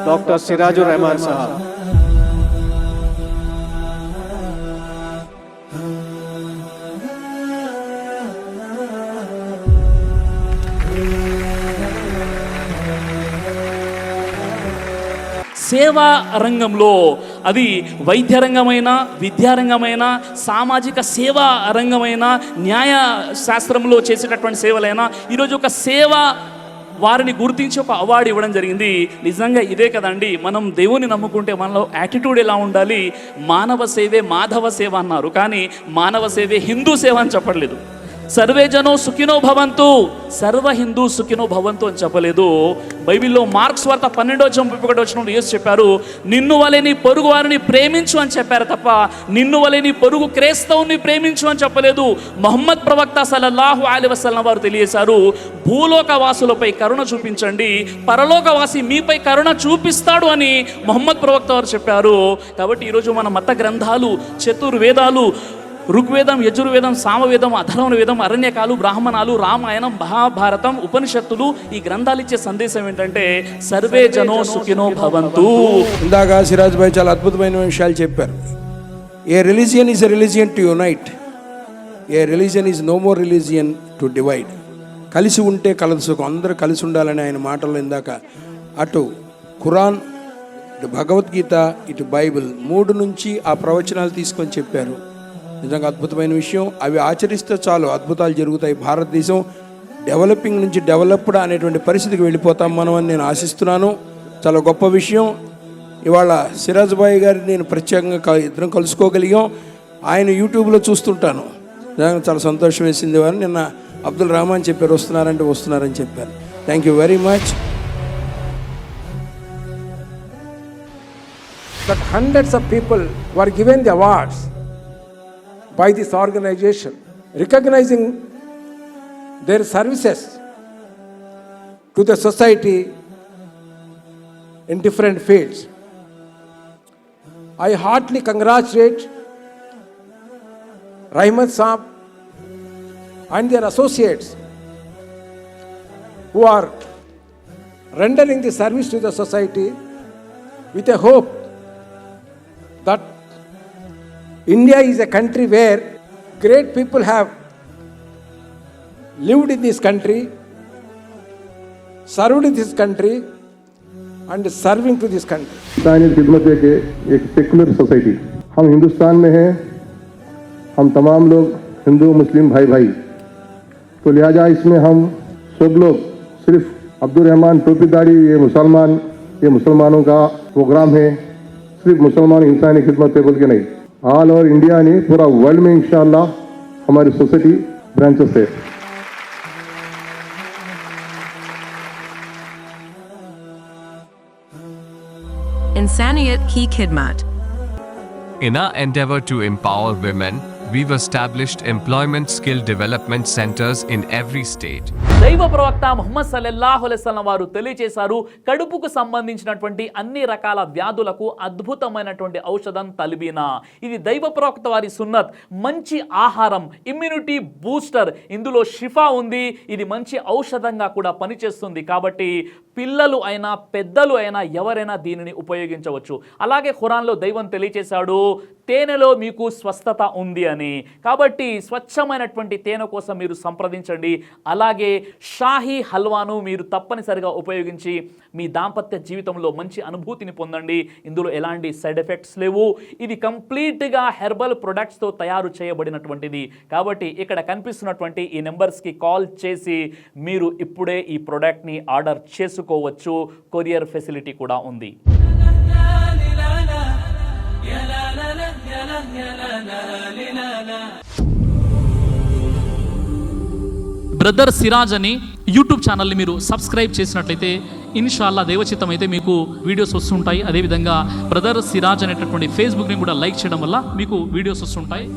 Doctor सिराजुर Rahman साहब। సేవా రంగంలో అది వైద్య రంగమైన, విద్యారంగమైన, సామాజిక సేవా రంగమైన, న్యాయ శాస్త్రంలో చేసేటటువంటి సేవలైనా ఈరోజు ఒక సేవ వారిని గుర్తించి ఒక అవార్డు ఇవ్వడం జరిగింది. నిజంగా ఇదే కదండి మనం దేవుని నమ్ముకుంటే మనలో యాటిట్యూడ్ ఎలా ఉండాలి. మానవ సేవే మాధవ సేవ అన్నారు, కానీ మానవ సేవే హిందూ సేవ అని చెప్పలేదు. సర్వే జనో సుఖినో భవంతు, సర్వ హిందూ సుఖినో భవంతు అని చెప్పలేదు. బైబిల్లో మార్క్స్ వార్త 12:31 యేసు చెప్పారు, నిన్ను వలె నీ పొరుగు వారిని ప్రేమించు అని చెప్పారు తప్ప నిన్ను వలె నీ పొరుగు క్రైస్తవుని ప్రేమించు అని చెప్పలేదు. ముహమ్మద్ ప్రవక్త సల్లల్లాహు అలైహి వసల్లం వారు తెలియజేశారు, భూలోక వాసులపై కరుణ చూపించండి, పరలోకవాసి మీపై కరుణ చూపిస్తాడు అని ముహమ్మద్ ప్రవక్త వారు చెప్పారు. కాబట్టి ఈరోజు మన మత గ్రంథాలు, చతుర్వేదాలు, ఋగ్వేదం, యజుర్వేదం, సామవేదం, అథర్వణ వేదం, అరణ్యకాలు, బ్రాహ్మణాలు, రామాయణం, మహాభారతం, ఉపనిషత్తులు, ఈ గ్రంథాలు ఇచ్చే సందేశం ఏంటంటే సర్వే జనో సుఖినో భవంతు. ఇందాక సిరాజ్ భాయ్ చాలా అద్భుతమైన విషయాలు చెప్పారు. A religion is a religion to unite, a religion is no more religion to divide. కలిసి ఉంటే కలదు సుఖం, అందరూ కలిసి ఉండాలని ఆయన మాటల్లో ఇందాక అటు ఖురాన్, ఇటు భగవద్గీత, ఇటు బైబిల్ 3 నుంచి ఆ ప్రవచనాలు తీసుకొని చెప్పారు. నిజంగా అద్భుతమైన విషయం. అవి ఆచరిస్తే చాలు అద్భుతాలు జరుగుతాయి. భారతదేశం డెవలపింగ్ నుంచి డెవలప్డ్ అనేటువంటి పరిస్థితికి వెళ్ళిపోతాం మనం అని నేను ఆశిస్తున్నాను. చాలా గొప్ప విషయం. ఇవాళ సిరాజ్ భాయ్ గారిని నేను ప్రత్యేకంగా ఇద్దరం కలుసుకోగలిగాం. ఆయన యూట్యూబ్లో చూస్తుంటాను. నిజంగా చాలా సంతోషం వేసింది. వారు నిన్న అబ్దుల్ రహమాన్ చెప్పారు వస్తున్నారంటే వస్తున్నారని చెప్పారు. Thank you very much. That hundreds of people were given the awards by this organization recognizing their services to the society in different fields. I heartily congratulate Rahmat Saab and their associates who are rendering the service to the society with a hope that India is a country where great people have lived in this country, served in this country and serving to this country. इंसानी खिदमत एक secular society, हम हिंदुस्तान में हैं, हम तमाम लोग हिंदू मुस्लिम भाई भाई, तो लिहाजा इसमें हम सब लोग सिर्फ अब्दुल रहमान टोपीदारी ये मुसलमानों का प्रोग्राम है, सिर्फ मुसलमान इंसानी खिदमत है बोल के नहीं, ऑल ओवर इंडिया नहीं पूरा वर्ल्ड में इंशाअल्लाह हमारी सोसाइटी ब्रांचेस है. Insaniyat Ki Khidmat. In our endeavor to empower women, we've established employment skill development centers in every state. దైవ ప్రవక్త ముహమ్మద్ సల్లల్లాహు అలైహి వసల్లం వారు తెలియజేశారు, కడుపుకు సంబంధించినటువంటి అన్ని రకాల వ్యాధులకు అద్భుతమైనటువంటి ఔషధం తల్బీనా. ఇది దైవ ప్రవక్త వారి సున్నత్. మంచి ఆహారం, ఇమ్యూనిటీ బూస్టర్, ఇందులో షిఫా ఉంది. ఇది మంచి ఔషధంగా కూడా పనిచేస్తుంది. కాబట్టి పిల్లలు అయినా పెద్దలు అయినా ఎవరైనా దీనిని ఉపయోగించవచ్చు. అలాగే ఖురాన్లో దైవం తెలియజేశాడు, తేనెలో మీకు స్వస్థత ఉంది అని. కాబట్టి స్వచ్ఛమైనటువంటి తేనె కోసం మీరు సంప్రదించండి. అలాగే షాహీ హల్వాను మీరు తప్పనిసరిగా ఉపయోగించి మీ దాంపత్య జీవితంలో మంచి అనుభూతిని పొందండి. ఇందులో ఎలాంటి సైడ్ ఎఫెక్ట్స్ లేవు. ఇది కంప్లీట్గా హెర్బల్ ప్రొడక్ట్స్తో తయారు చేయబడినటువంటిది. కాబట్టి ఇక్కడ కనిపిస్తున్నటువంటి ఈ నెంబర్స్కి కాల్ చేసి మీరు ఇప్పుడే ఈ ప్రోడక్ట్ని ఆర్డర్ చేసుకోవచ్చు. కొరియర్ ఫెసిలిటీ కూడా ఉంది. బ్రదర్ సిరాజ్ అని యూట్యూబ్ ఛానల్ని మీరు సబ్స్క్రైబ్ చేసినట్లయితే ఇన్షాల్లా దైవచిత్తం అయితే మీకు వీడియోస్ వస్తుంటాయి. అదేవిధంగా బ్రదర్ సిరాజ్ అనేటటువంటి ఫేస్బుక్ని కూడా లైక్ చేయడం వల్ల మీకు వీడియోస్ వస్తుంటాయి.